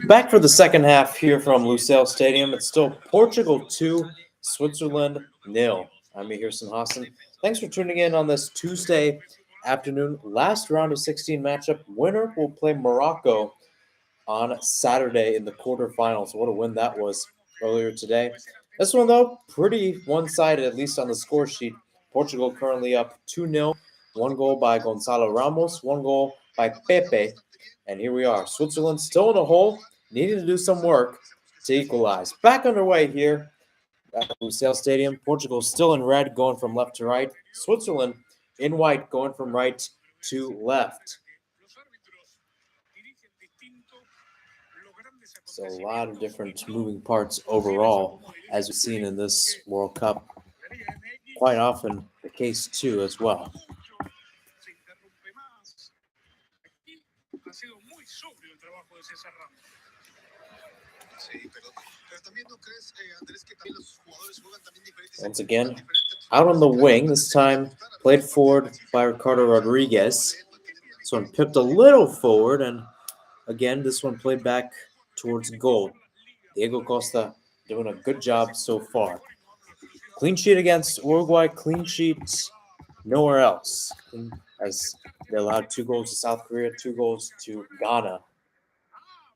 Back for the second half here from Lusail Stadium. It's still Portugal 2, Switzerland 0. I'm Egerson Hassan. Thanks for tuning in on this Tuesday afternoon. Last round of 16 matchup. Winner will play Morocco on Saturday in the quarterfinals. What a win that was earlier today. This one, though, pretty one-sided, at least on the score sheet. Portugal currently up 2-0. One goal by Gonzalo Ramos, one goal by Pepe. And here we are. Switzerland still in the hole, needing to do some work to equalize. Back underway here at Lusail Stadium. Portugal still in red, going from left to right. Switzerland in white, going from right to left. So a lot of different moving parts overall, as we've seen in this World Cup. Quite often the case too as well. Once again, out on the wing, this time played forward by Ricardo Rodriguez. This one pipped a little forward, and again, this one played back towards goal. Diego Costa doing a good job so far. Clean sheet against Uruguay, clean sheet nowhere else. As they allowed 2 goals to South Korea, 2 goals to Ghana.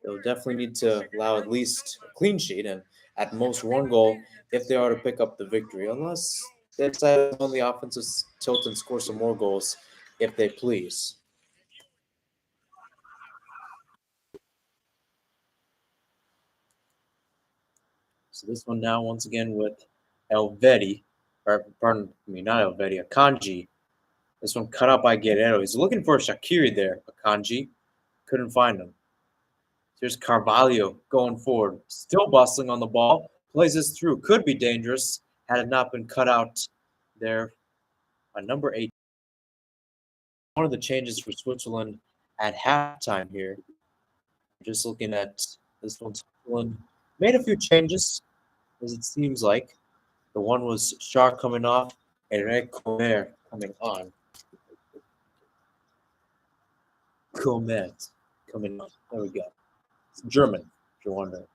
They'll definitely need to allow at least a clean sheet and at most 1 goal if they are to pick up the victory, unless they decide on the offensive tilt and score some more goals if they please. So this one now, once again, with Elvedi, or pardon me, not Elvedi, Akanji. This one cut out by Guerrero. He's looking for Shaqiri there, Akanji. Couldn't find him. Here's Carvalho going forward. Still bustling on the ball. Plays this through. Could be dangerous had it not been cut out there on number 8. One of the changes for Switzerland at halftime here. Just looking at this one, Switzerland made a few changes, as it seems like. The one was Char coming off and Eric Comer coming on. Comet coming on. There we go. It's German, if you're wondering.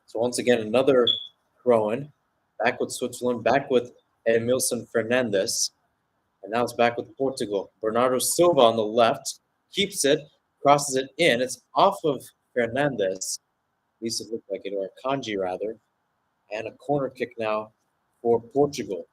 So once again, another throw-in. Back with Switzerland, back with Emilson Fernandez. And now it's back with Portugal. Bernardo Silva on the left. Keeps it, crosses it in. It's off of Fernandez. At least it looked like it, or Kanji rather. And a corner kick now for Portugal.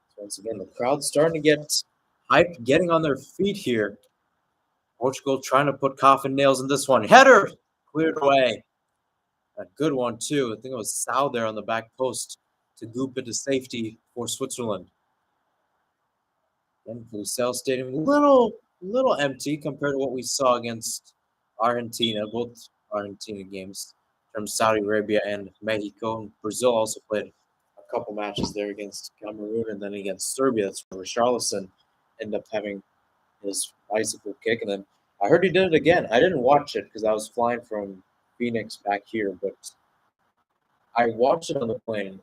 So once again, the crowd's starting to get hyped, getting on their feet here. Portugal trying to put coffin nails in this one. Header cleared away. A good one, too. I think it was Sal there on the back post to goop it to safety for Switzerland. And Lusail Stadium, little empty compared to what we saw against Argentina, both Argentina games from Saudi Arabia and Mexico. And Brazil also played a couple matches there against Cameroon and then against Serbia. That's where Richarlison ended up having his bicycle kick. And then I heard he did it again. I didn't watch it because I was flying from Phoenix back here, but I watched it on the plane.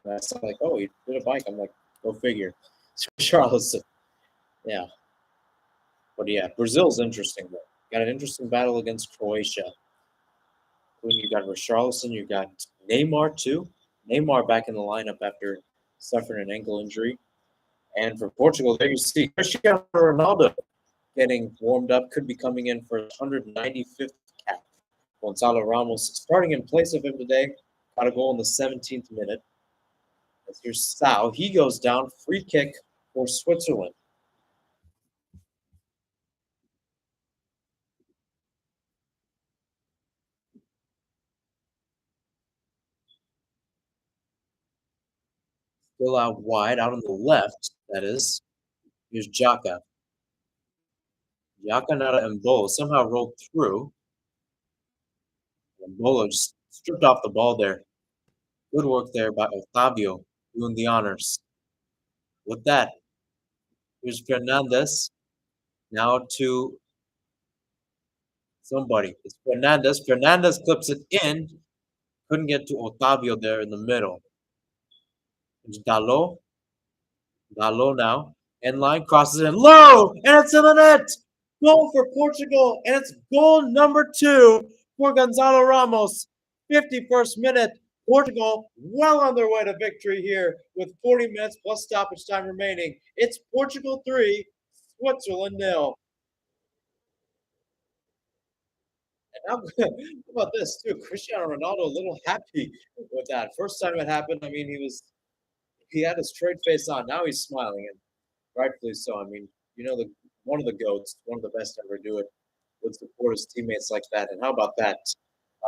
And I saw like, oh, he did a bike. I'm like, go figure. It's Richarlison. Yeah. But yeah, Brazil's interesting though. Got an interesting battle against Croatia. You got Richarlison, you got Neymar too. Neymar back in the lineup after suffering an ankle injury. And for Portugal, there you see Cristiano Ronaldo getting warmed up, could be coming in for his 195th cap. Gonzalo Ramos starting in place of him today. Got a goal in the 17th minute. Here's Sal. He goes down. Free kick for Switzerland. Still out wide, out on the left, that is. Here's Jaka. Jaka Nara and Bo somehow rolled through. Bolo just stripped off the ball there. Good work there by Otavio doing the honors. With that, here's Fernandez. Now to somebody. It's Fernandez. Fernandez clips it in. Couldn't get to Otavio there in the middle. It's Dalot. Dalot now. End line crosses in low. And it's in the net. Goal for Portugal. And it's goal number 2 for Gonzalo Ramos. 51st minute. Portugal well on their way to victory here with 40 minutes plus stoppage time remaining. It's Portugal 3, Switzerland 0. And how about this too? Cristiano Ronaldo a little happy with that. First time it happened, I mean, he had a straight face on. Now he's smiling, and rightfully so. I mean, the one of the goats, one of the best to ever do it, would support his teammates like that. And how about that?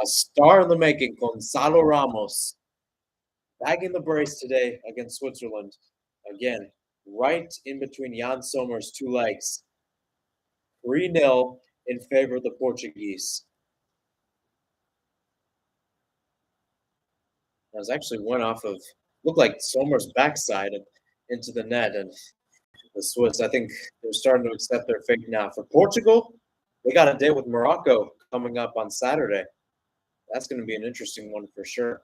A star in the making, Gonzalo Ramos, bagging the brace today against Switzerland. Again, right in between Jan Sommer's two legs. 3-0 in favor of the Portuguese. It was actually went off of looked like Sommer's backside and into the net, and the Swiss, I think they're starting to accept their fate now. For Portugal, they got a day with Morocco coming up on Saturday. That's going to be an interesting one for sure.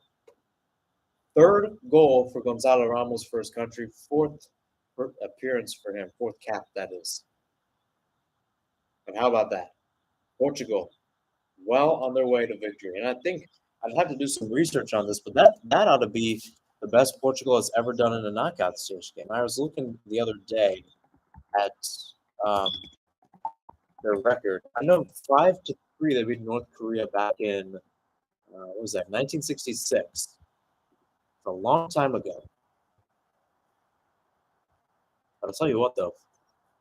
Third goal for Gonzalo Ramos for his country. Fourth appearance for him. Fourth cap, that is. But how about that? Portugal, well on their way to victory. And I think I'd have to do some research on this, but that ought to be the best Portugal has ever done in a knockout stage game. I was looking the other day at um, their record. I know 5-3 they beat North Korea back in what was that, 1966. It's a long time ago. But I'll tell you what, though,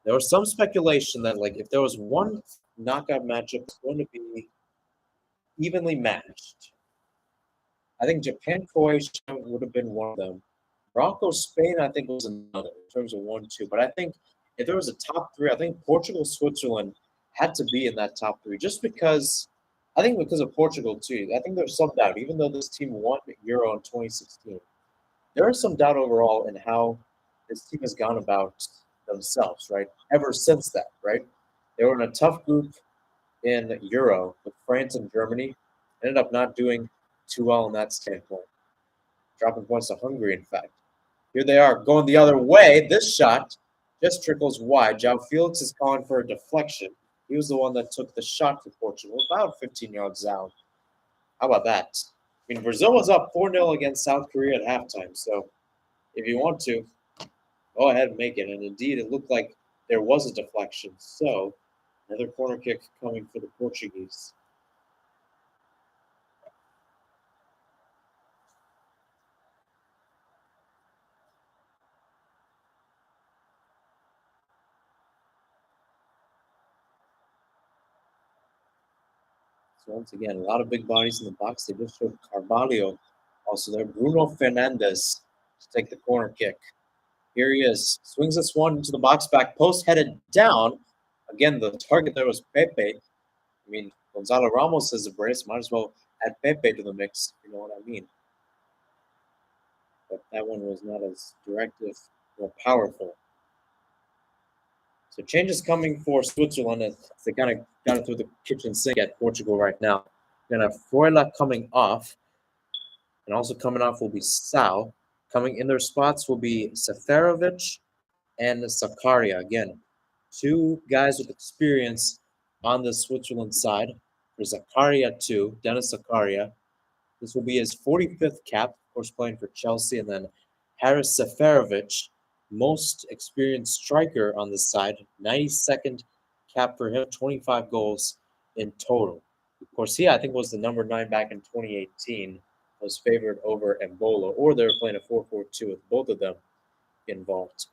there was some speculation that like if there was one knockout matchup that's going to be evenly matched, I think Japan Croatia would have been one of them. Morocco Spain, I think, was another in terms of 1-2. But I think if there was a top 3, I think Portugal Switzerland had to be in that top 3 just because. I think because of Portugal too. I think there's some doubt, even though this team won Euro in 2016. There is some doubt overall in how this team has gone about themselves, right? Ever since that, right? They were in a tough group in Euro with France and Germany. Ended up not doing too well in that standpoint. Dropping points to Hungary, in fact. Here they are going the other way. This shot just trickles wide. João Felix is calling for a deflection. He was the one that took the shot for Portugal, about 15 yards out. How about that? I mean, Brazil was up 4-0 against South Korea at halftime. So if you want to, go ahead and make it. And indeed, it looked like there was a deflection. So another corner kick coming for the Portuguese. So once again, a lot of big bodies in the box. They just showed Carvalho also there. Bruno Fernandes to take the corner kick. Here he is. Swings this one into the box back post, headed down. Again, the target there was Pepe. I mean, Gonzalo Ramos has a brace. Might as well add Pepe to the mix. You know what I mean? But that one was not as directive or powerful. So changes coming for Switzerland as they kind of got it through the kitchen sink at Portugal right now. We're going to have Froila coming off. And also coming off will be Sal. Coming in their spots will be Seferovic and Zakaria. Again, two guys with experience on the Switzerland side. For Zakaria too, Dennis Zakaria. This will be his 45th cap, of course, playing for Chelsea. And then Haris Seferovic, most experienced striker on this side, 92nd cap for him, 25 goals in total. Of course, he, I think, was the number 9 back in 2018, was favored over Embolo, or they were playing a 4-4-2 with both of them involved.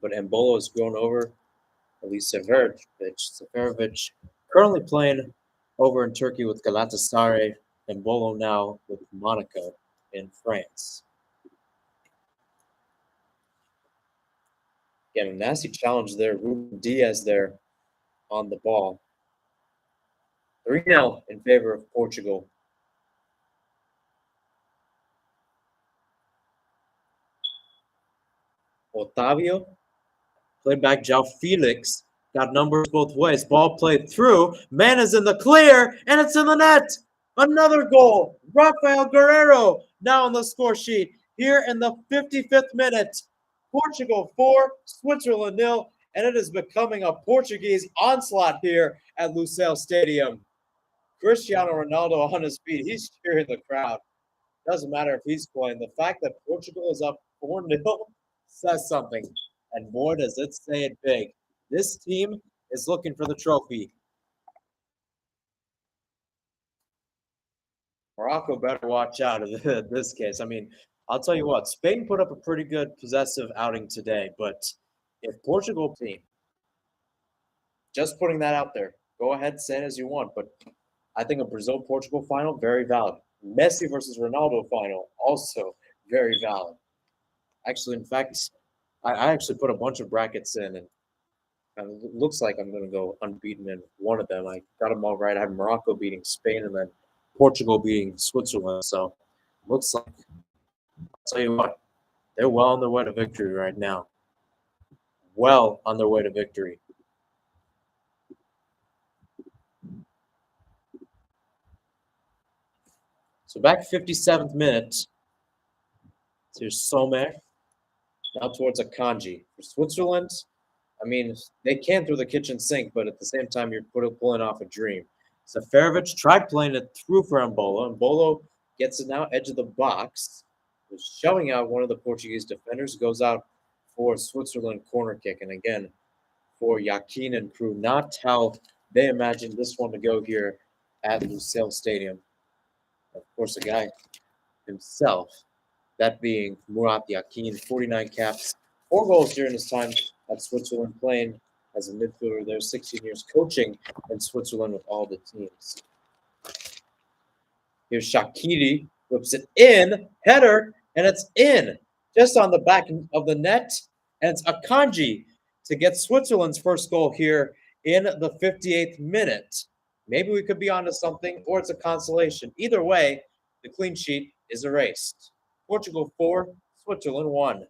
But Embolo has grown over at least Seferovic. Seferovic currently playing over in Turkey with Galatasaray, and Bolo now with Monaco in France. Again, a nasty challenge there. Ruben Diaz there on the ball. 3-0 in favor of Portugal. Otavio played back. João Felix got numbers both ways. Ball played through. Man is in the clear, and it's in the net. Another goal. Rafael Guerrero now on the score sheet here in the 55th minute. Portugal 4, Switzerland 0, and it is becoming a Portuguese onslaught here at Lusail Stadium. Cristiano Ronaldo on his feet. He's cheering the crowd. Doesn't matter if he's playing. The fact that Portugal is up 4-0 says something. And boy, does it say it big. This team is looking for the trophy. Morocco better watch out in this case. I mean, I'll tell you what, Spain put up a pretty good possessive outing today, but if Portugal team, just putting that out there, go ahead, say it as you want, but I think a Brazil-Portugal final, very valid. Messi versus Ronaldo final, also very valid. Actually, in fact, I actually put a bunch of brackets in, and it looks like I'm going to go unbeaten in one of them. I got them all right. I have Morocco beating Spain and then Portugal beating Switzerland. So looks like, I'll tell you what, they're well on their way to victory right now. Well on their way to victory. So back 57th minute. Here's Sommer. Now towards Akanji. For Switzerland, I mean, they can through the kitchen sink, but at the same time, you're pulling off a dream. Seferovic tried playing it through for Embolo. Embolo gets it now, edge of the box. Was showing out one of the Portuguese defenders, goes out for Switzerland corner kick. And again, for Yakin and crew, not how they imagined this one to go here at Lusail Stadium. Of course, the guy himself, that being Murat Yakin, 49 caps, 4 goals during his time at Switzerland, playing as a midfielder there, 16 years coaching in Switzerland with all the teams. Here's Shaqiri, whips it in, header, and it's in, just on the back of the net, and it's Akanji to get Switzerland's first goal here in the 58th minute. Maybe we could be onto something, or it's a consolation. Either way, the clean sheet is erased. Portugal 4, Switzerland 1.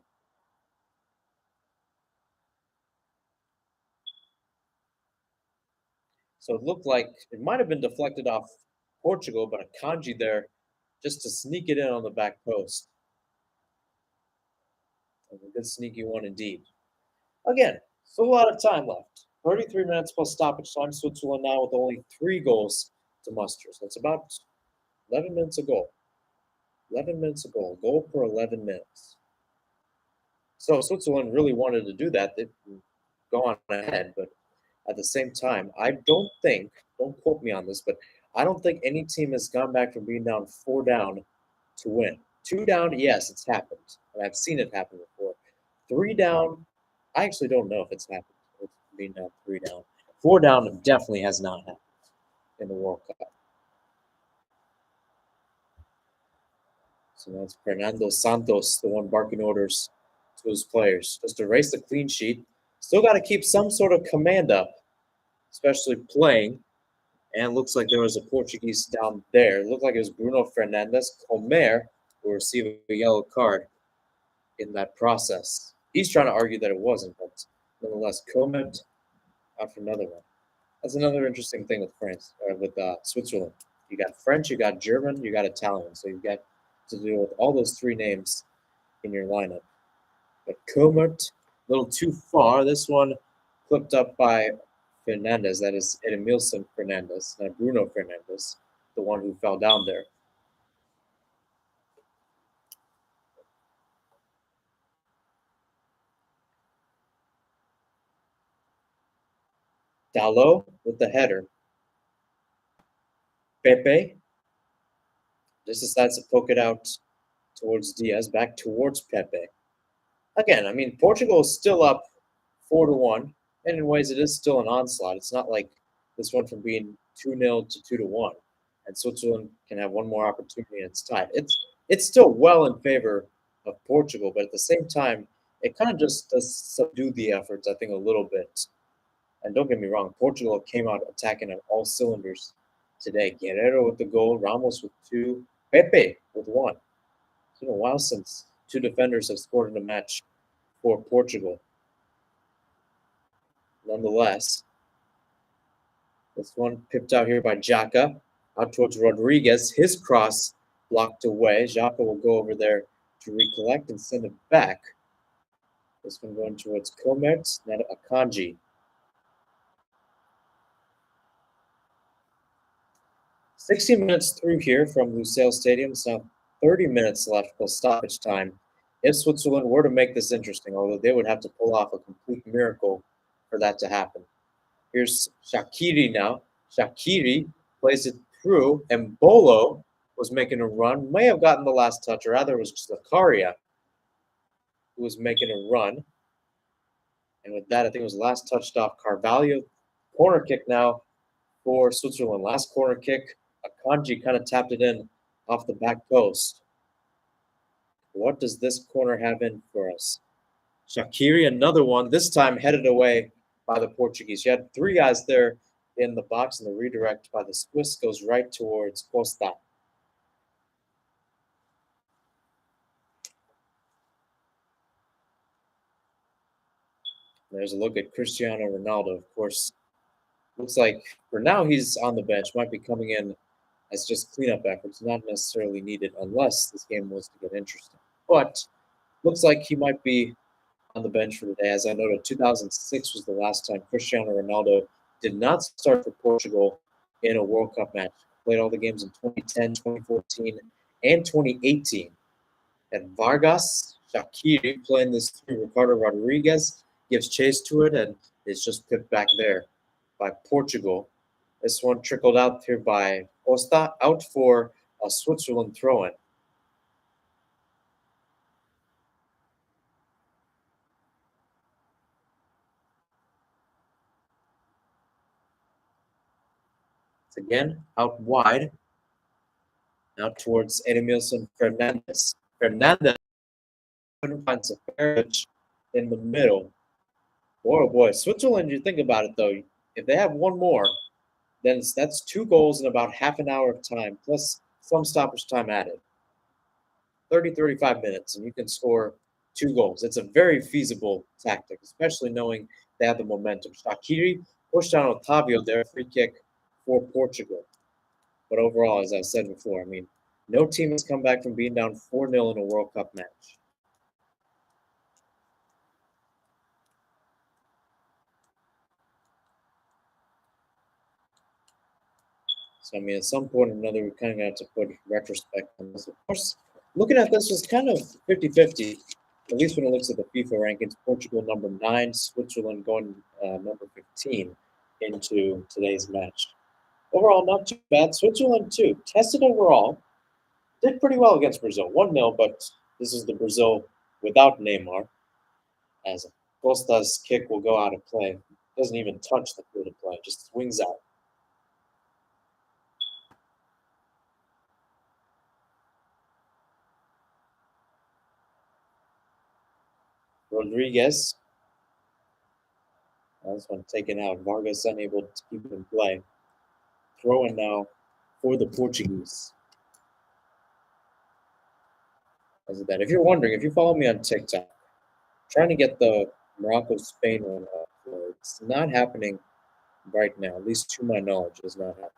So it looked like it might have been deflected off Portugal, but a Kanji there just to sneak it in on the back post. A good sneaky one indeed. Again, still a lot of time left. 33 minutes plus stoppage time. Switzerland now with only 3 goals to muster. So it's about 11 minutes a goal. 11 minutes a goal. Goal per 11 minutes. So Switzerland really wanted to do that. They'd go on ahead, but at the same time, I don't think, don't quote me on this, but I don't think any team has gone back from being down 4 down to win. 2 down, yes, it's happened. And I've seen it happen before. 3 down, I actually don't know if it's happened. It's being down 3 down. 4 down definitely has not happened in the World Cup. So that's Fernando Santos, the one barking orders to his players. Just erase the clean sheet. Still got to keep some sort of command up, especially playing. And looks like there was a Portuguese down there. It looked like it was Bruno Fernandes. Comer will receive a yellow card in that process. He's trying to argue that it wasn't, but nonetheless, Comer out for another one. That's another interesting thing with France, or with Switzerland. You got French, you got German, you got Italian. So you've got to deal with all those 3 names in your lineup. But Comert, a little too far. This one clipped up by Fernandez. That is Edmilson Fernandez, not Bruno Fernandez, the one who fell down there. Dalot with the header. Pepe just decides to poke it out towards Diaz, back towards Pepe. Again, I mean, Portugal is still up 4-1, and in ways it is still an onslaught. It's not like this one from being 2-0 to 2-1, and Switzerland can have one more opportunity and it's tied. It's still well in favor of Portugal, but at the same time, it kind of just does subdue the efforts, I think, a little bit. And don't get me wrong, Portugal came out attacking on all cylinders today. Guerrero with the goal, Ramos with two, Pepe with one. It's been a while since two defenders have scored in a match for Portugal. Nonetheless, this one pipped out here by Xhaka, out towards Rodriguez. His cross blocked away. Xhaka will go over there to recollect and send it back. This one going towards Komertz, not Akanji. 60 minutes through here from Lusail Stadium. It's now 30 minutes left till stoppage time. If Switzerland were to make this interesting, although they would have to pull off a complete miracle for that to happen. Here's Shaqiri now. Shaqiri plays it through, and Bolo was making a run. May have gotten the last touch, or rather, it was Zakaria who was making a run. And with that, I think it was last touched off Carvalho. Corner kick now for Switzerland. Last corner kick. Akanji kind of tapped it in off the back post. What does this corner have in for us? Shaqiri, another one, this time headed away by the Portuguese. You had three guys there in the box, and the redirect by the Swiss goes right towards Costa. There's a look at Cristiano Ronaldo, of course. Looks like for now he's on the bench, might be coming in as just cleanup efforts, not necessarily needed unless this game was to get interesting. But looks like he might be on the bench for today. As I noted, 2006 was the last time Cristiano Ronaldo did not start for Portugal in a World Cup match. Played all the games in 2010, 2014, and 2018. And Vargas, Shaqiri playing this through Ricardo Rodriguez, gives chase to it, and it's just pipped back there by Portugal. This one trickled out here by Costa, out for a Switzerland throw-in. It's again out wide, out towards Edmilson Fernandez. Fernandez couldn't find Seferovic in the middle. Boy, oh boy, Switzerland, you think about it, though, if they have one more, then that's two goals in about half an hour of time, plus some stoppage time added. 30, 35 minutes, and you can score two goals. It's a very feasible tactic, especially knowing they have the momentum. Shaqiri pushed down Otavio there, free kick for Portugal. But overall, as I said before, I mean, no team has come back from being down 4-0 in a World Cup match. So, I mean, at some point or another, we're kind of going to have to put retrospect on this. Of course, looking at this was kind of 50-50, at least when it looks at the FIFA rankings. Portugal number 9, Switzerland going number 15 into today's match. Overall, not too bad. Switzerland, too, tested overall. Did pretty well against Brazil. 1-0, but this is the Brazil without Neymar, as Costa's kick will go out of play. Doesn't even touch the field of play, just swings out. Rodriguez. This one taken out. Vargas unable to keep it in play. Throwing now for the Portuguese. As of that, if you're wondering, if you follow me on TikTok, trying to get the Morocco-Spain one up, it's not happening right now. At least to my knowledge, it's not happening.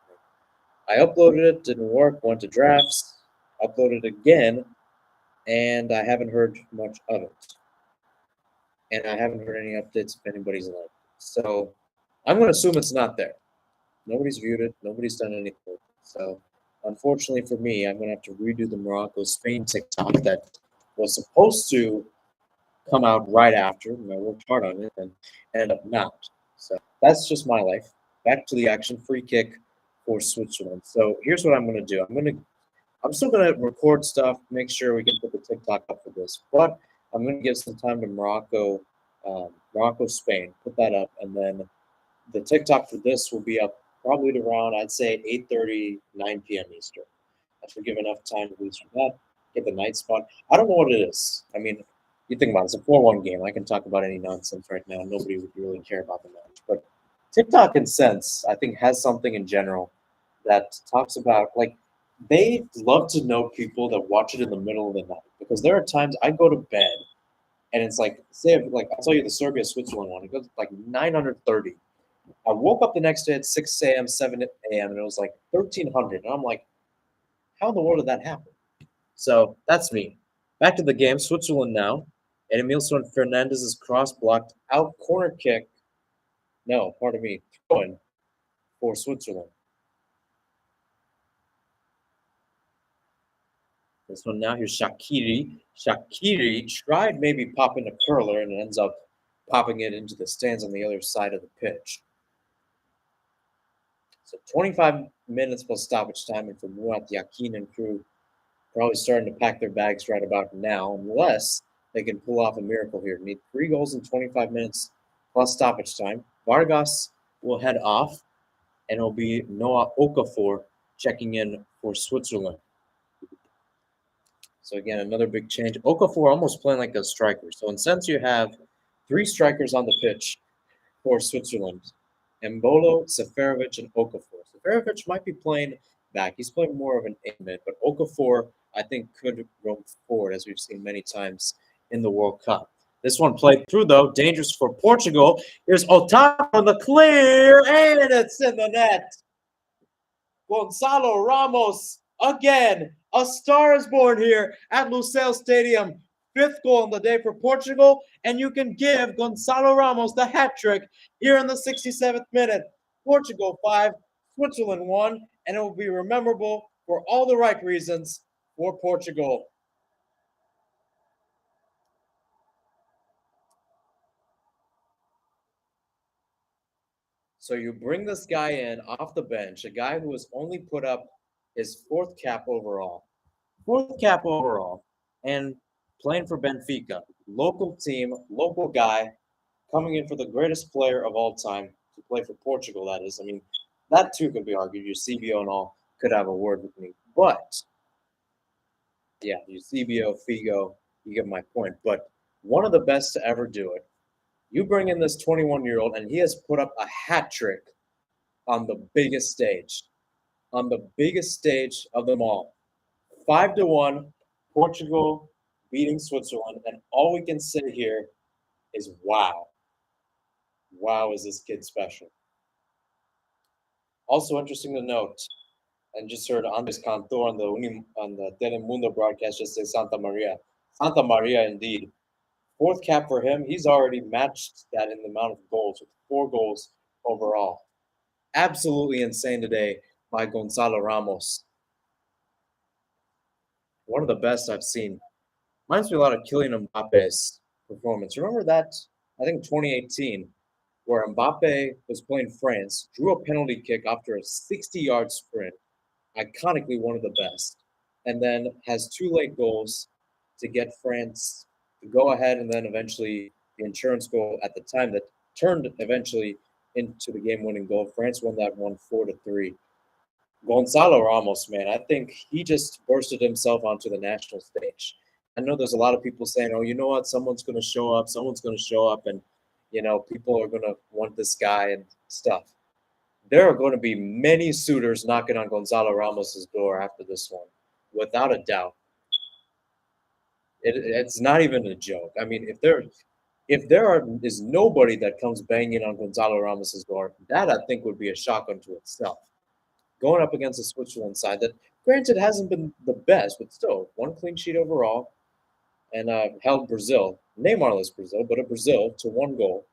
I uploaded it, didn't work, went to drafts, uploaded again, and I haven't heard much of it. And I haven't heard any updates if anybody's liked it. So I'm going to assume it's not there. Nobody's viewed it. Nobody's done anything. So unfortunately for me, I'm going to have to redo the Morocco-Spain TikTok that was supposed to come out right after. And I worked hard on it and ended up not. So that's just my life. Back to the action. Free kick for Switzerland. So here's what I'm going to do. I'm still going to record stuff, make sure we can put the TikTok up for this. But I'm going to give some time to Morocco, Spain, put that up, and then the TikTok for this will be up probably at around, I'd say, 8:30, 9 p.m. Eastern. That should give enough time to lose from that, get the night spot. I don't know what it is. I mean, you think about it, it's a 4-1 game. I can talk about any nonsense right now. Nobody would really care about the match. But TikTok, in sense, I think has something in general that talks about like they love to know people that watch it in the middle of the night because there are times I go to bed and it's like say like I'll tell you the Serbia Switzerland one. It goes like 930. I woke up the next day at 6 a.m., 7 a.m. and it was like 1300. And I'm like, how in the world did that happen? So that's me. Back to the game. Switzerland now. And Emilson Fernandez's cross blocked out corner kick. No, pardon me. Throw in for Switzerland. This one now, here's Shaqiri. Shaqiri tried maybe popping a curler and ends up popping it into the stands on the other side of the pitch. So 25 minutes plus stoppage time, and for Murat Yakin and crew, probably starting to pack their bags right about now, unless they can pull off a miracle here. Need 3 goals in 25 minutes plus stoppage time. Vargas will head off, and it'll be Noah Okafor checking in for Switzerland. So again, another big change. Okafor almost playing like a striker. So in a sense, you have 3 strikers on the pitch for Switzerland. Embolo, Seferovic, and Okafor. Seferovic might be playing back. He's playing more of an 8 mid, but Okafor, I think, could roam forward, as we've seen many times in the World Cup. This one played through, though. Dangerous for Portugal. Here's Otávio on the clear, and it's in the net. Gonzalo Ramos again. A star is born here at Lusail Stadium. 5th goal on the day for Portugal, and you can give Gonzalo Ramos the hat trick here in the 67th minute. Portugal 5, Switzerland 1, and it will be memorable for all the right reasons for Portugal. So you bring this guy in off the bench, a guy who has only put up his 4th cap overall. 4th cap overall, and playing for Benfica. Local team, local guy, coming in for the greatest player of all time to play for Portugal, that is. I mean, that too could be argued. Eusebio and all could have a word with me. But, yeah, Eusebio, Figo, you get my point. But one of the best to ever do it. You bring in this 21-year-old, and he has put up a hat trick on the biggest stage. On the biggest stage of them all. 5-1, Portugal beating Switzerland, and all we can say here is wow. Wow, is this kid special? Also interesting to note, and just heard Andres Cantor on the Telemundo broadcast just say Santa Maria. Santa Maria indeed. 4th cap for him. He's already matched that in the amount of goals with 4 goals overall. Absolutely insane today by Gonzalo Ramos. One of the best I've seen. Reminds me a lot of Kylian Mbappe's performance. Remember that? I think 2018, where Mbappe was playing France, drew a penalty kick after a 60-yard sprint, iconically one of the best, and then has 2 late goals to get France to go ahead, and then eventually the insurance goal at the time that turned eventually into the game-winning goal. France won that one 4-3. Gonzalo Ramos, man, I think he just bursted himself onto the national stage. I know there's a lot of people saying, "Oh, you know what? Someone's going to show up. Someone's going to show up, and people are going to want this guy and stuff." There are going to be many suitors knocking on Gonzalo Ramos's door after this one, without a doubt. It's not even a joke. I mean, if there is nobody that comes banging on Gonzalo Ramos's door, that I think would be a shock unto itself. Going up against the Switzerland side that, granted, hasn't been the best, but still 1 clean sheet overall, and held Brazil, Neymarless Brazil, but a Brazil to 1 goal.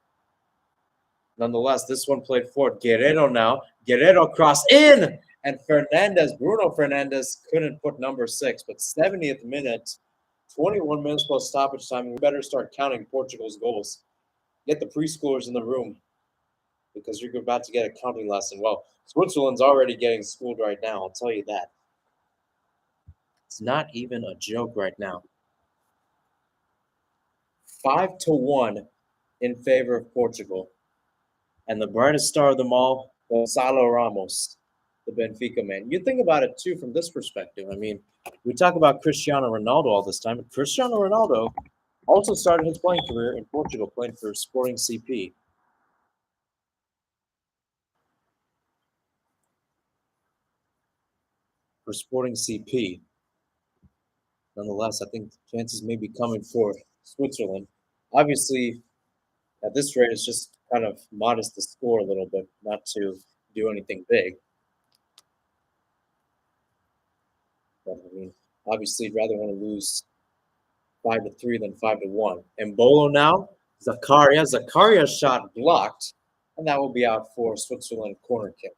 Nonetheless, this one played for Guerrero now. Guerrero cross in, and Bruno Fernandez couldn't put number 6, but 70th minute, 21 minutes plus stoppage time. We better start counting Portugal's goals. Get the preschoolers in the room because you're about to get a counting lesson. Well, Switzerland's already getting schooled right now, I'll tell you that. It's not even a joke right now. 5-1 in favor of Portugal. And the brightest star of them all, Gonzalo Ramos, the Benfica man. You think about it, too, from this perspective. I mean, we talk about Cristiano Ronaldo all this time, but Cristiano Ronaldo also started his playing career in Portugal, playing for Sporting CP. for Sporting CP. Nonetheless, I think chances may be coming for Switzerland. Obviously, at this rate, it's just kind of modest to score a little bit, not to do anything big. But I mean, obviously, you'd rather want to lose 5-3 than 5-1. And Bolo now, Zakaria shot blocked, and that will be out for Switzerland corner kick.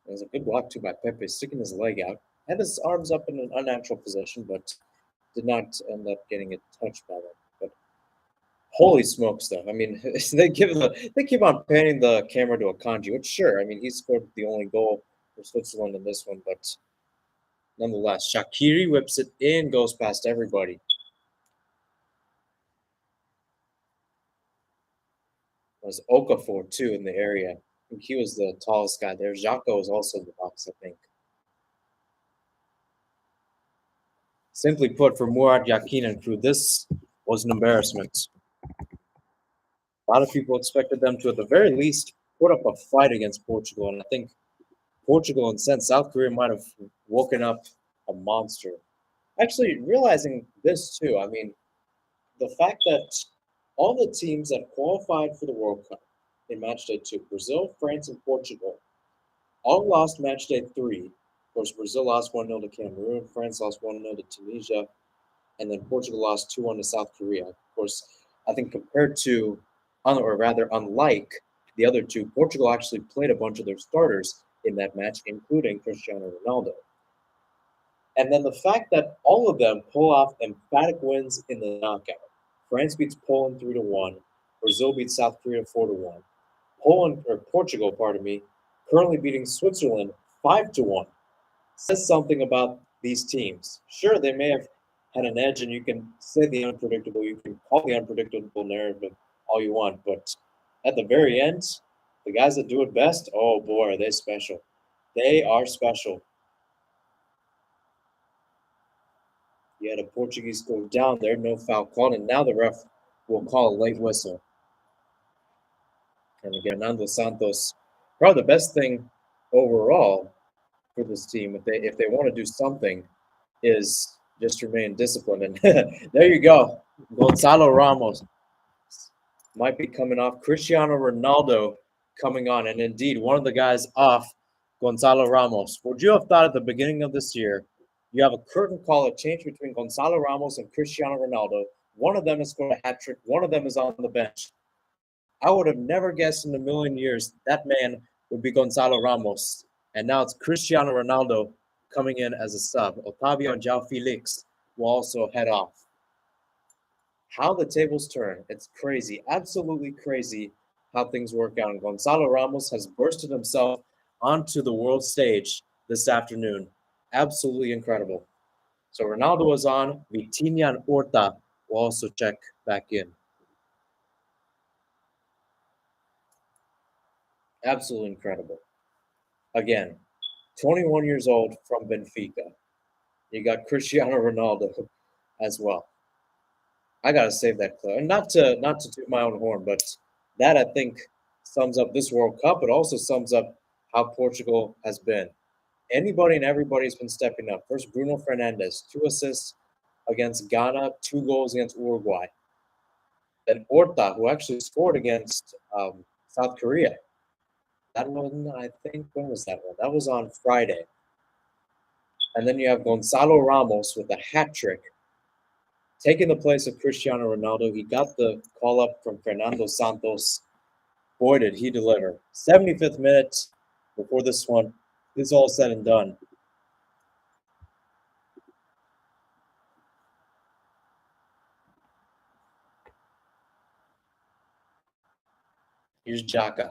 It was a good block too by Pepe, sticking his leg out, had his arms up in an unnatural position, but did not end up getting it touched by them. But holy smokes, though! I mean, they keep on panning the camera to Akanji, which sure, I mean he scored the only goal for Switzerland in this one, but nonetheless, Shaqiri whips it in, goes past everybody. It was Okafor too in the area. I think he was the tallest guy there. Jacko was also in the box, I think. Simply put, for Murat Yakin and crew, this was an embarrassment. A lot of people expected them to, at the very least, put up a fight against Portugal, and I think Portugal, in a sense, South Korea might have woken up a monster. Actually, realizing this too, I mean, the fact that all the teams that qualified for the World Cup in match day 2, Brazil, France, and Portugal, all lost match day 3. Of course, Brazil lost 1-0 to Cameroon, France lost 1-0 to Tunisia, and then Portugal lost 2-1 to South Korea. Of course, I think compared to, or rather, unlike the other two, Portugal actually played a bunch of their starters in that match, including Cristiano Ronaldo. And then the fact that all of them pull off emphatic wins in the knockout. France beats Poland 3-1. Brazil beats South Korea 4-1. Portugal, pardon me, currently beating Switzerland 5-1. Says something about these teams. Sure, they may have had an edge, and you can say the unpredictable, you can call the unpredictable narrative all you want, but at the very end, the guys that do it best, oh boy, are they special. They are special. You had a Portuguese go down there, no foul called, and now the ref will call a late whistle. And again, Fernando Santos, probably the best thing overall for this team, if they want to do something, is just remain disciplined. And there you go, Gonzalo Ramos might be coming off. Cristiano Ronaldo coming on, and indeed one of the guys off, Gonzalo Ramos. Would you have thought at the beginning of this year, you have a curtain call, a change between Gonzalo Ramos and Cristiano Ronaldo. One of them has scored a hat trick. One of them is on the bench. I would have never guessed in a million years that man would be Gonzalo Ramos. And now it's Cristiano Ronaldo coming in as a sub. Otavio and João Felix will also head off. How the tables turn. It's crazy. Absolutely crazy how things work out. And Gonzalo Ramos has bursted himself onto the world stage this afternoon. Absolutely incredible. So Ronaldo was on. Vitinha and Horta will also check back in. Absolutely incredible. Again, 21 years old from Benfica. You got Cristiano Ronaldo as well. I gotta save that clip, and not to toot my own horn, but that I think sums up this World Cup. It also sums up how Portugal has been. Anybody and everybody's been stepping up. First, Bruno Fernandes, 2 assists against Ghana, 2 goals against Uruguay. Then Horta, who actually scored against South Korea. That one, I think, when was that one? That was on Friday. And then you have Gonzalo Ramos with a hat trick, taking the place of Cristiano Ronaldo. He got the call up from Fernando Santos. Boy, did he deliver. 75th minute before this one is all said and done. Here's Xhaka.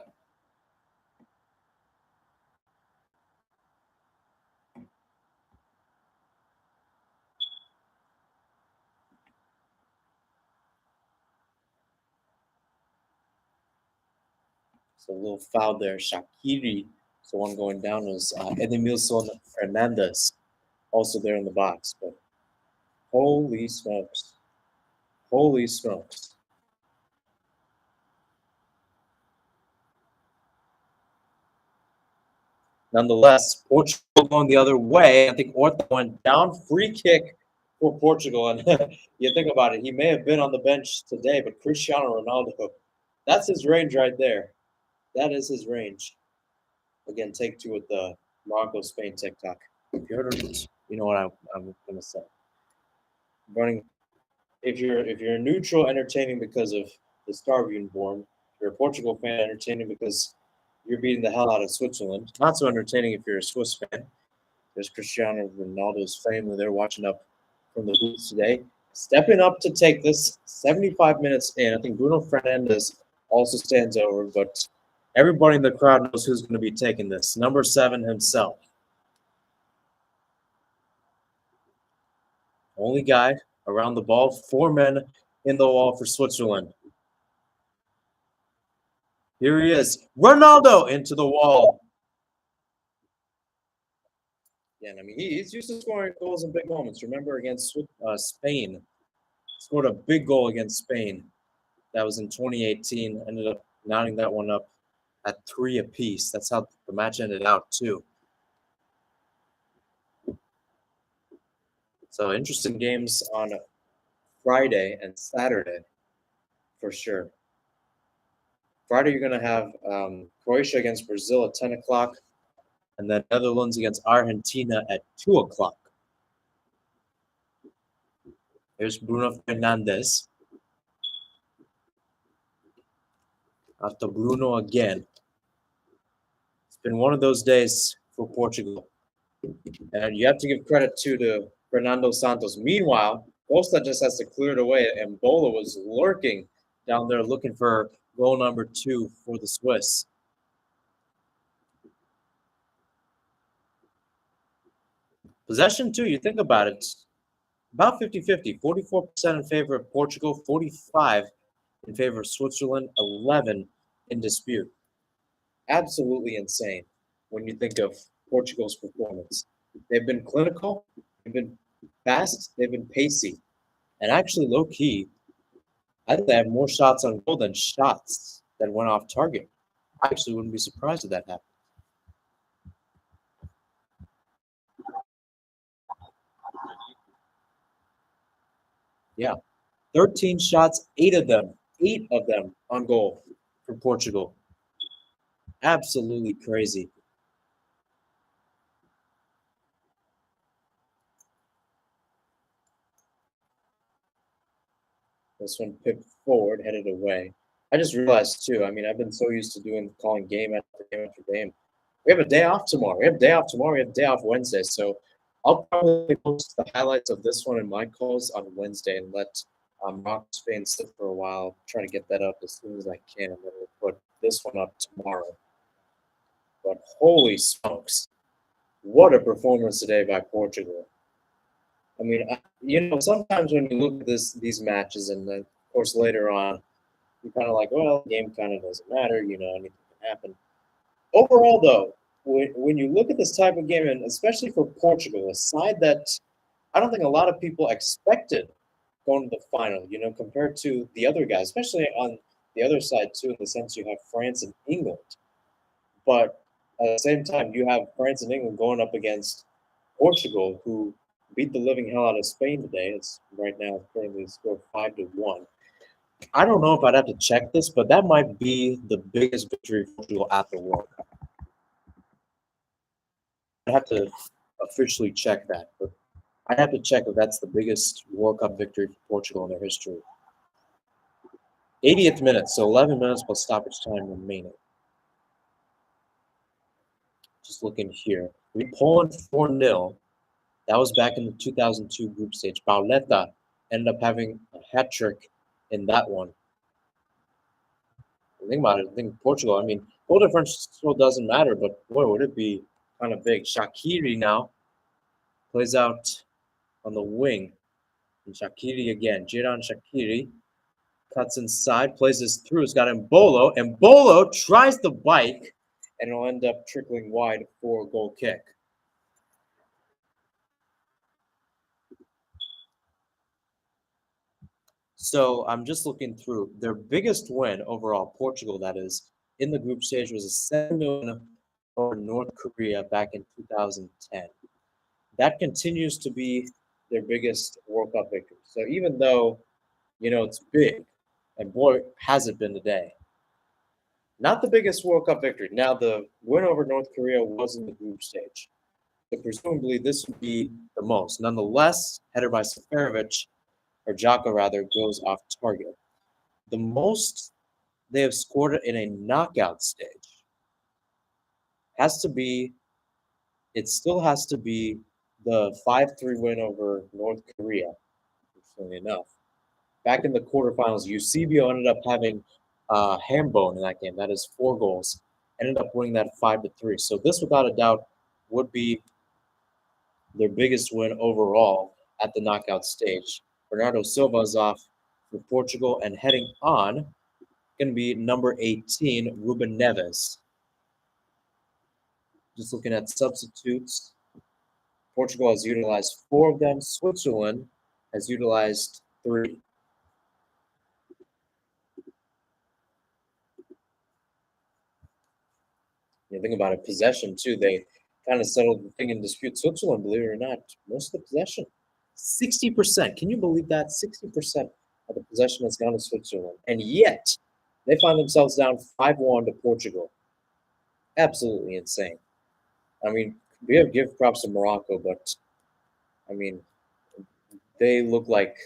So a little foul there. Shaqiri. So one going down was Edmilson Fernandez, also there in the box. But holy smokes. Holy smokes. Nonetheless, Portugal going the other way. I think Orta went down, free kick for Portugal. And you think about it, he may have been on the bench today, but Cristiano Ronaldo, that's his range right there. That is his range. Again, take two with the Morocco Spain TikTok. If you heard of it, you know what I'm gonna say. Running if you're neutral, entertaining because of the star being born. If you're a Portugal fan, entertaining because you're beating the hell out of Switzerland. Not so entertaining if you're a Swiss fan. There's Cristiano Ronaldo's family there watching up from the booth today. Stepping up to take this 75 minutes in. I think Bruno Fernandes also stands over, but everybody in the crowd knows who's going to be taking this. Number 7 himself. Only guy around the ball. 4 men in the wall for Switzerland. Here he is. Ronaldo into the wall. Yeah, I mean, he's used to scoring goals in big moments. Remember against Spain, scored a big goal against Spain. That was in 2018. Ended up knotting that one up at 3 apiece. That's how the match ended out too. So interesting games on Friday and Saturday for sure. Friday you're gonna have Croatia against Brazil at 10 o'clock, and then Netherlands against Argentina at 2 o'clock. There's Bruno Fernandes. After Bruno again. It's been one of those days for Portugal. And you have to give credit to Fernando Santos. Meanwhile, Costa just has to clear it away, and Bola was lurking down there looking for goal number 2 for the Swiss. Possession, too, you think about it, about 50-50, 44% in favor of Portugal, 45 in favor of Switzerland, 11 in dispute. Absolutely insane when you think of Portugal's performance. They've been clinical, they've been fast, they've been pacey. And actually, low key, I think they have more shots on goal than shots that went off target. I actually wouldn't be surprised if that happened. Yeah. 13 shots, 8 of them on goal for Portugal. Absolutely crazy. This one pipped forward, headed away. I just realized too. I mean, I've been so used to calling game after game after game. We have a day off tomorrow. We have a day off tomorrow. We have a day off Wednesday. So I'll probably post the highlights of this one in my calls on Wednesday and let Rock Spain sit for a while. Try to get that up as soon as I can, and then we'll put this one up tomorrow. But holy smokes, what a performance today by Portugal! I mean, sometimes when you look at these matches, and then of course later on, you're kind of like, well, the game kind of doesn't matter. Anything can happen. Overall, though, when you look at this type of game, and especially for Portugal, a side that I don't think a lot of people expected going to the final, compared to the other guys, especially on the other side, too, in the sense you have France and England. But at the same time, you have France and England going up against Portugal, who beat the living hell out of Spain today. It's right now currently scored 5-1. I don't know if I'd have to check this, but that might be the biggest victory for Portugal at the World Cup. I'd have to officially check that, but I'd have to check if that's the biggest World Cup victory for Portugal in their history. 80th minute, so 11 minutes plus stoppage time remaining. Just looking here. We Poland 4-0. That was back in the 2002 group stage. Pauleta ended up having a hat trick in that one. Think about it. I think Portugal, I mean, goal difference still doesn't matter, but boy, would it be kind of big. Shaqiri now plays out on the wing. And Shaqiri again. Jiran Shaqiri cuts inside, plays this through. It's got Embolo. Embolo tries the bike, and it'll end up trickling wide for a goal kick. So I'm just looking through. Their biggest win overall, Portugal, that is, in the group stage was a 7-0 over North Korea back in 2010. That continues to be their biggest World Cup victory. So even though, it's big, and boy, has it been today, not the biggest World Cup victory. Now, the win over North Korea was in the group stage. So presumably this would be the most. Nonetheless, header by Seferovic, or Jaka rather, goes off target. The most they have scored in a knockout stage has to be, it still has to be the 5-3 win over North Korea, interestingly enough. Back in the quarterfinals, Eusebio ended up having ham bone in that game. That is 4 goals. Ended up winning that 5-3. So this, without a doubt, would be their biggest win overall at the knockout stage. Bernardo Silva is off for Portugal, and heading on, going to be number 18, Ruben Neves. Just looking at substitutes, Portugal has utilized 4 of them. Switzerland has utilized 3. Think about it, possession too. They kind of settled the thing in dispute. Switzerland, believe it or not, most of the possession, 60%. Can you believe that? 60% of the possession has gone to Switzerland, and yet they find themselves down 5-1 to Portugal. Absolutely insane. I mean, we have to give props to Morocco, but I mean, they look like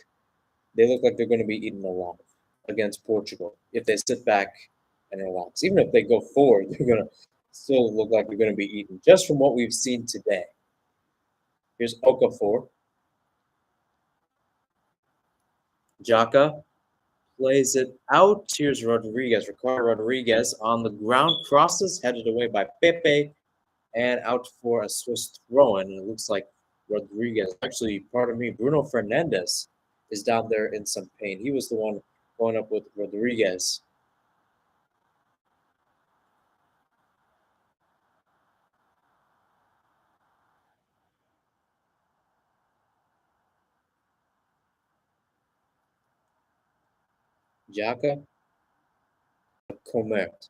they're going to be eaten alive against Portugal if they sit back and relax. Even if they go forward, they're going to still look like they're going to be eaten just from what we've seen today. Here's Okafor. Jaka plays it out. Here's Rodriguez. Ricardo Rodriguez on the ground. Crosses, headed away by Pepe, and out for a Swiss throw-in. And it looks like Rodriguez, actually, pardon me, Bruno Fernandes is down there in some pain. He was the one going up with Rodriguez. Jaka, Comet.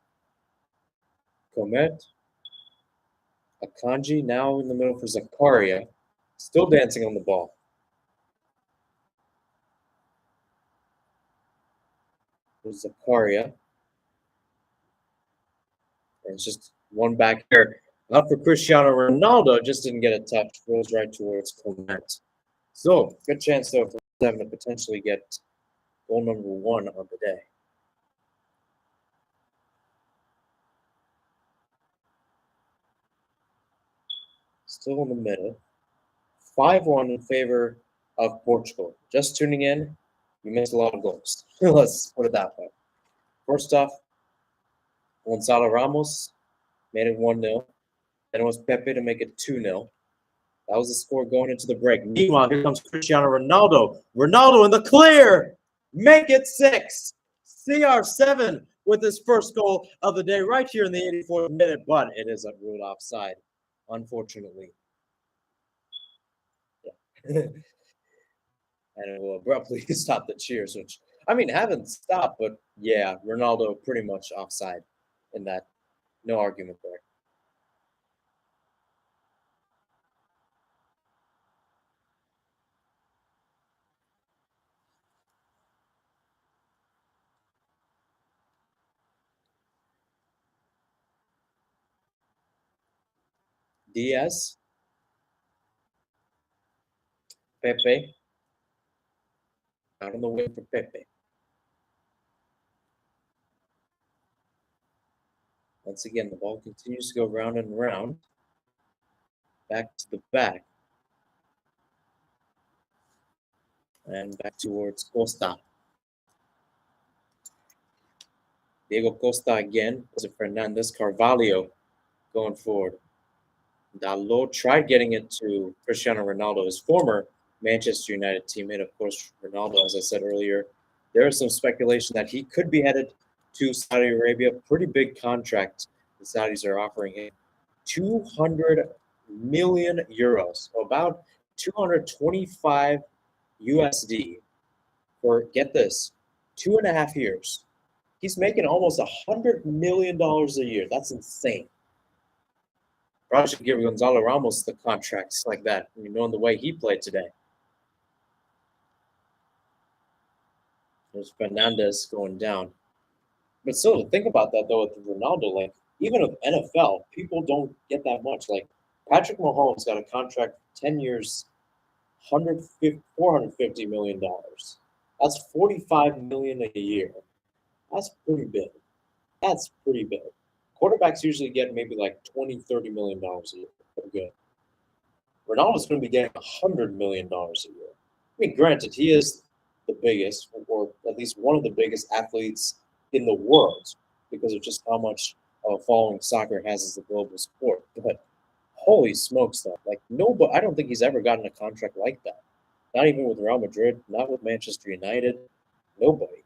Akanji now in the middle for Zakaria. Still dancing on the ball. There's Zakaria. And it's just one back here. Up for Cristiano Ronaldo. Just didn't get a touch. Rolls right towards Comet. So, good chance, though, for them to potentially get goal number 1 of the day. Still in the middle. 5-1 in favor of Portugal. Just tuning in, you missed a lot of goals. Let's put it that way. First off, Gonzalo Ramos made it 1-0. Then it was Pepe to make it 2-0. That was the score going into the break. Meanwhile, here comes Cristiano Ronaldo. Ronaldo in the clear. Make it 6. CR7 with his first goal of the day right here in the 84th minute, but it is a ruled offside, unfortunately. Yeah. And it will abruptly stop the cheers, which, I mean, haven't stopped, but yeah, Ronaldo pretty much offside in that. No argument there. Diaz, Pepe, out on the wing for Pepe. Once again, the ball continues to go round and round. Back to the back. And back towards Costa. Diego Costa again. Was it Fernandes? Carvalho going forward. Dalot tried getting it to Cristiano Ronaldo, his former Manchester United teammate. Of course, Ronaldo, as I said earlier, there is some speculation that he could be headed to Saudi Arabia. Pretty big contract the Saudis are offering him. 200 million euros, so about 225 USD for, get this, 2.5 years. He's making almost $100 million a year. That's insane. Probably should give Gonzalo Ramos the contracts like that, knowing the way he played today. There's Fernandez going down. But still, to think about that, though, with Ronaldo, like, even with NFL, people don't get that much. Like, Patrick Mahomes got a contract for 10 years, $450 million. That's $45 million a year. That's pretty big. That's pretty big. Quarterbacks usually get maybe like $20, $30 million a year. Pretty good. Ronaldo's going to be getting $100 million a year. I mean, granted, he is the biggest, or at least one of the biggest athletes in the world because of just how much following soccer has as a global sport. But holy smokes, though, like nobody, I don't think he's ever gotten a contract like that. Not even with Real Madrid, not with Manchester United, nobody.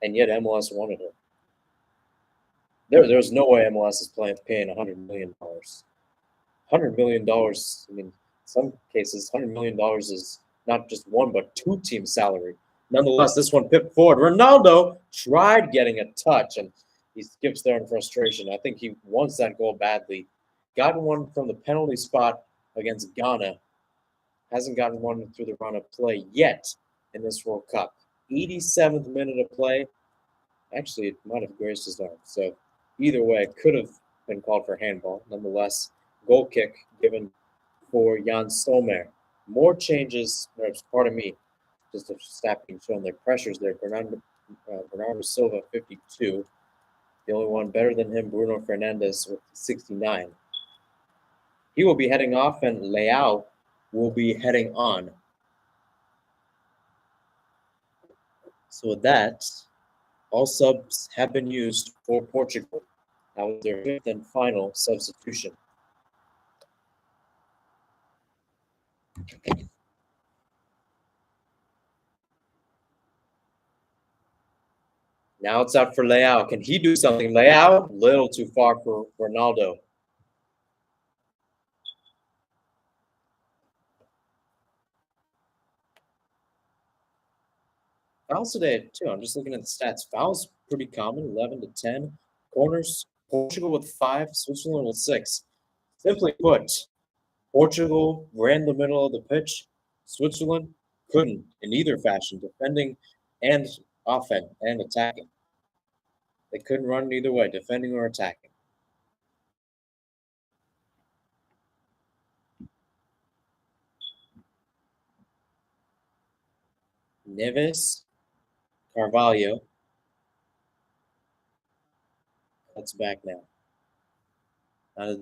And yet MLS wanted him. There's no way MLS is paying $100 million. $100 million. I mean, in some cases, $100 million is not just one but two team salary. Nonetheless, this one pipped forward. Ronaldo tried getting a touch, and he skips there in frustration. I think he wants that goal badly. Got one from the penalty spot against Ghana. Hasn't gotten one through the run of play yet in this World Cup. 87th minute of play. Actually, it might have grazed his arm. So either way, it could have been called for handball. Nonetheless, goal kick given for Jan Sommer. More changes, or pardon me, just a stat being shown their pressures there. Bernardo Silva, 52. The only one better than him, Bruno Fernandes, with 69. He will be heading off, and Leao will be heading on. So with that, all subs have been used for Portugal. That was their fifth and final substitution. Now it's out for Leao. Can he do something? Leao, little too far for Ronaldo. Fouls today, too. I'm just looking at the stats. Fouls pretty common, 11 to 10. Corners, Portugal with 5, Switzerland with 6. Simply put, Portugal ran the middle of the pitch. Switzerland couldn't in either fashion, defending and offense and attacking. They couldn't run either way, defending or attacking. Neves, Carvalho, that's back now.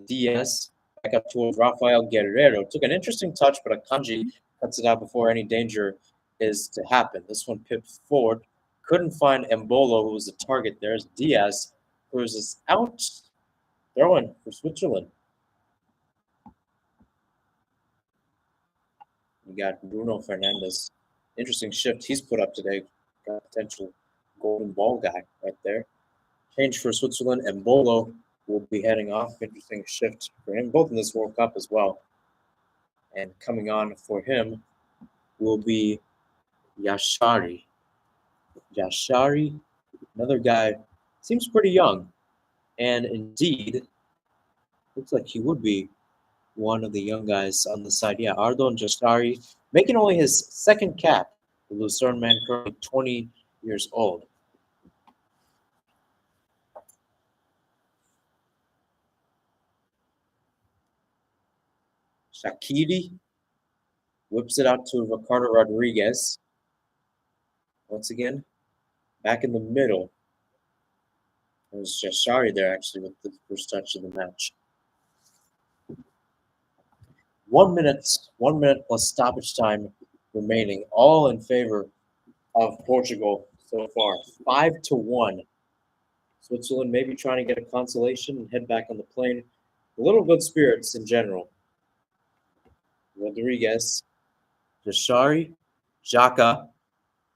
Diaz back up towards Rafael Guerrero. Took an interesting touch, but Akanji cuts it out before any danger is to happen. This one pipped forward. Couldn't find Embolo, who was the target there. As Diaz cruises out. Throwing for Switzerland. You got Bruno Fernandes. Interesting shift he's put up today. Got a potential golden ball guy right there. Change for Switzerland. Embolo will be heading off. Interesting shift for him, both in this World Cup as well. And coming on for him will be Yashari. Yashari, another guy, seems pretty young. And indeed, looks like he would be one of the young guys on the side. Yeah, Ardon Yashari, making only his second cap. The Lucerne man, currently 20 years old. Shaqiri whips it out to Ricardo Rodriguez. Once again, back in the middle. There's Yashari there, actually, with the first touch of the match. 1 minute plus stoppage time remaining, all in favor of Portugal so far. 5-1. Switzerland maybe trying to get a consolation and head back on the plane. A little good spirits in general. Rodriguez, Jashari, Xhaka,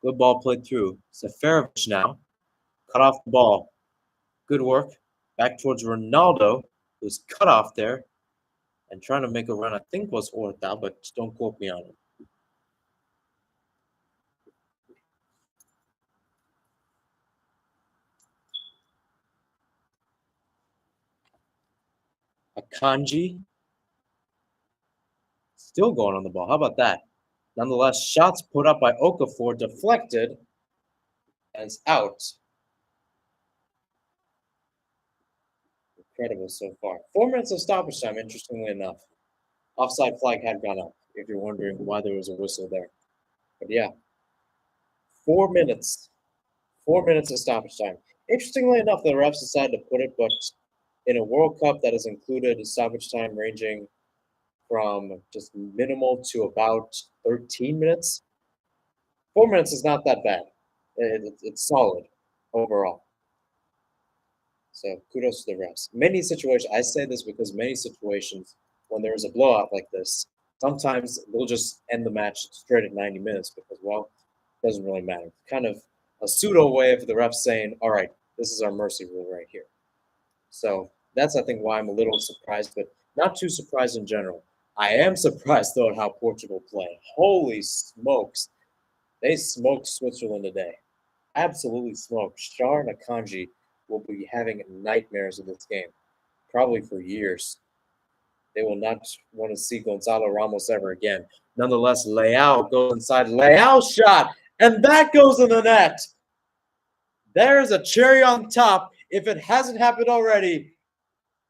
good ball played through. Seferovic now, cut off the ball. Good work. Back towards Ronaldo, who's cut off there and trying to make a run, I think was Horta, but don't quote me on it. Akanji still going on the ball. How about that? Nonetheless, shots put up by Okafor deflected and it's out. Incredible so far. 4 minutes of stoppage time, interestingly enough. Offside flag had gone up, if you're wondering why there was a whistle there. But yeah, 4 minutes. 4 minutes of stoppage time. Interestingly enough, the refs decided to put it, but in a World Cup that has included a stoppage time ranging from just minimal to about 13 minutes, 4 minutes is not that bad. It's solid overall. So kudos to the refs. Many situations, I say this because many situations, when there is a blowout like this, sometimes they'll just end the match straight at 90 minutes because, well, it doesn't really matter. Kind of a pseudo way of the refs saying, all right, this is our mercy rule right here. So that's, I think, why I'm a little surprised, but not too surprised in general. I am surprised, though, at how Portugal play. Holy smokes. They smoked Switzerland today. Absolutely smoked. Shar and Akanji will be having nightmares in this game, probably for years. They will not want to see Gonzalo Ramos ever again. Nonetheless, Leao goes inside. Leao shot, and that goes in the net. There's a cherry on top. If it hasn't happened already,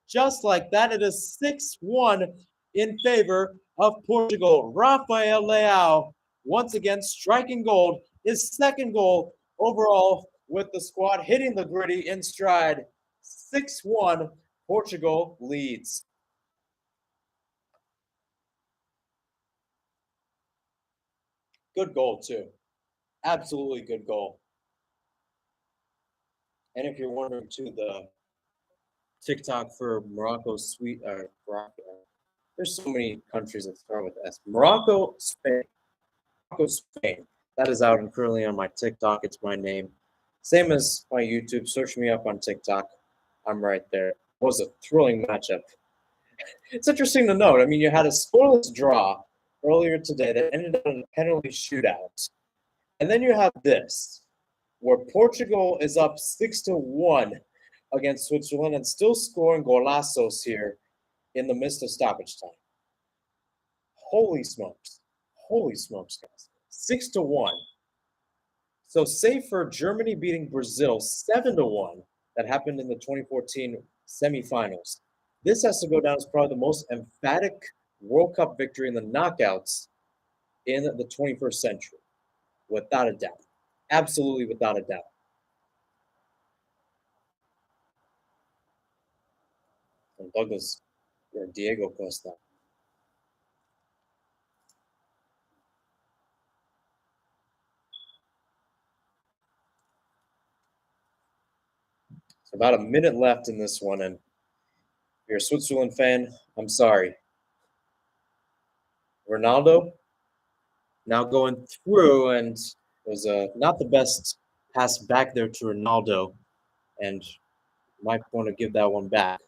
just like that, it is 6-1 in favor of Portugal. Rafael Leao, once again, striking gold, his second goal overall with the squad, hitting the gritty in stride. 6-1, Portugal leads. Good goal, too. Absolutely good goal. And if you're wondering, too, the TikTok for Morocco, Morocco. There's so many countries that start with S. Morocco, Spain. Morocco, Spain. That is out and currently on my TikTok. It's my name. Same as my YouTube. Search me up on TikTok. I'm right there. It was a thrilling matchup. It's interesting to note. I mean, you had a scoreless draw earlier today that ended up in a penalty shootout. And then you have this, where Portugal is up 6-1 against Switzerland and still scoring golazos here in the midst of stoppage time. Holy smokes. Holy smokes, guys. 6-1. So, save for Germany beating Brazil 7-1, that happened in the 2014 semifinals. This has to go down as probably the most emphatic World Cup victory in the knockouts in the 21st century, without a doubt. Absolutely without a doubt. And Douglas or Diego Costa. So about a minute left in this one, and if you're a Switzerland fan, I'm sorry. Ronaldo now going through, and it was not the best pass back there to Ronaldo, and might want to give that one back.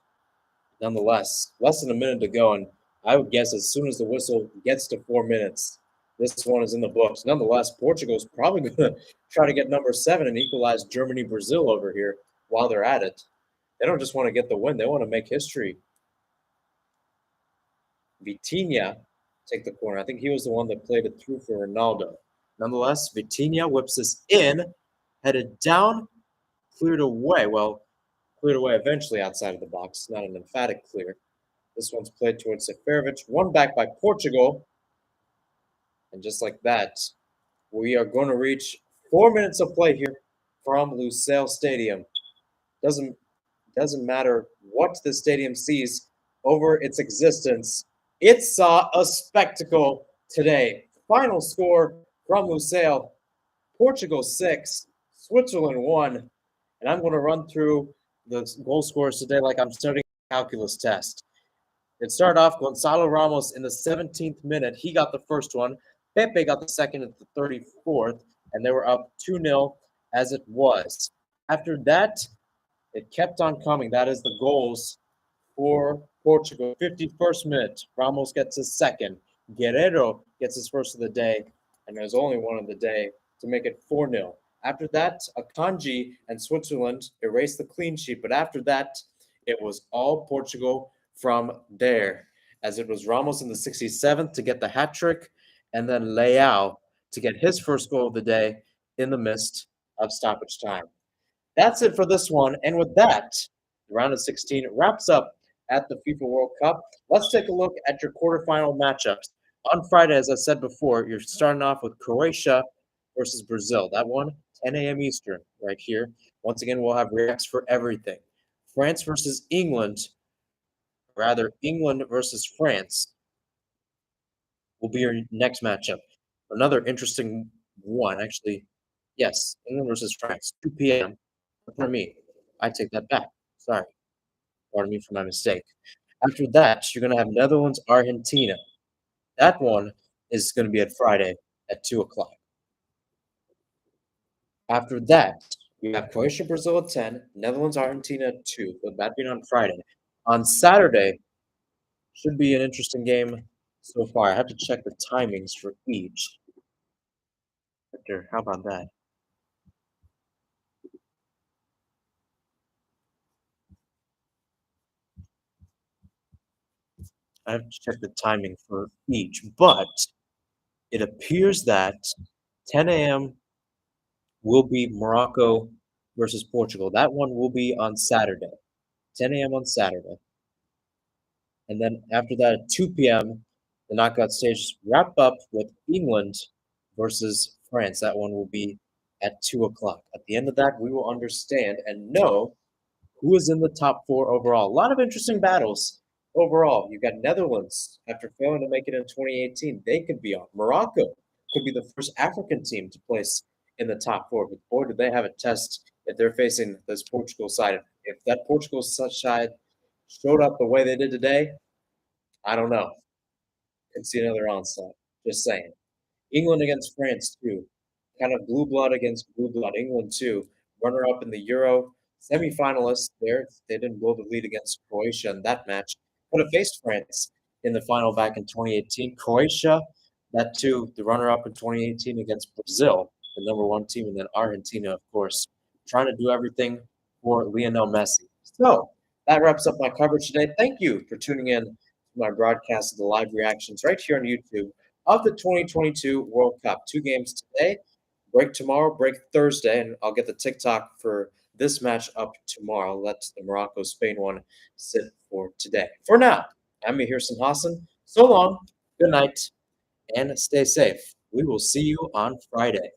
Nonetheless, less than a minute to go, and I would guess as soon as the whistle gets to 4 minutes, this one is in the books. Nonetheless, Portugal's probably going to try to get number 7 and equalize Germany-Brazil over here while they're at it. They don't just want to get the win; they want to make history. Vitinha take the corner. I think he was the one that played it through for Ronaldo. Nonetheless, Vitinha whips this in, headed down, cleared away. Well, cleared away eventually outside of the box. Not an emphatic clear. This one's played towards Seferovic. One back by Portugal. And just like that, we are going to reach 4 minutes of play here from Lusail Stadium. Doesn't matter what the stadium sees over its existence. It saw a spectacle today. Final score from Lusail, Portugal 6, Switzerland 1. And I'm going to run through the goal scorers today like I'm studying a calculus test. It started off Gonzalo Ramos in the 17th minute. He got the first one. Pepe got the second at the 34th, and they were up 2-0 as it was. After that, it kept on coming. That is the goals for Portugal. 51st minute, Ramos gets his second. Guerrero gets his first of the day, and there's only one of the day to make it 4-0. After that, Akanji and Switzerland erased the clean sheet, but after that, it was all Portugal from there, as it was Ramos in the 67th to get the hat trick, and then Leao to get his first goal of the day in the midst of stoppage time. That's it for this one. And with that, the round of 16 wraps up at the FIFA World Cup. Let's take a look at your quarterfinal matchups. On Friday, as I said before, you're starting off with Croatia versus Brazil. That one, 10 a.m. Eastern, right here. Once again, we'll have reacts for everything. France versus England, rather, England versus France will be your next matchup. Another interesting one, actually. Yes, England versus France, 2 p.m. For me, I take that back. Sorry. Pardon me for my mistake. After that, you're going to have Netherlands, Argentina. That one is going to be at Friday at 2 o'clock. After that, you have Croatia, Brazil at 10, Netherlands, Argentina at 2, with that being on Friday. On Saturday, should be an interesting game so far. I have to check the timings for each. Victor, how about that? I have to check the timing for each, but it appears that 10 a.m. will be Morocco versus Portugal. That one will be on Saturday, 10 a.m. on Saturday. And then after that, at 2 p.m., the knockout stage wrap up with England versus France. That one will be at 2 o'clock. At the end of that, we will understand and know who is in the top four overall. A lot of interesting battles overall. You've got Netherlands, after failing to make it in 2018, they could be on. Morocco could be the first African team to place in the top four. But boy, do they have a test if they're facing this Portugal side. If that Portugal side showed up the way they did today, I don't know. Could see another onslaught. Just saying. England against France too. Kind of blue blood against blue blood. England too. Runner up in the Euro. Semi-finalists there. They didn't blow the lead against Croatia in that match. Could have faced France in the final back in 2018. Croatia, that too, the runner-up in 2018 against Brazil, the number one team, and then Argentina, of course, trying to do everything for Lionel Messi. So that wraps up my coverage today. Thank you for tuning in to my broadcast of the live reactions right here on YouTube of the 2022 World Cup. Two games today, break tomorrow, break Thursday, and I'll get the TikTok for this match up tomorrow. Let the Morocco Spain one sit for today. For now, I'm Mahirson Hassan. So long, good night, and stay safe. We will see you on Friday.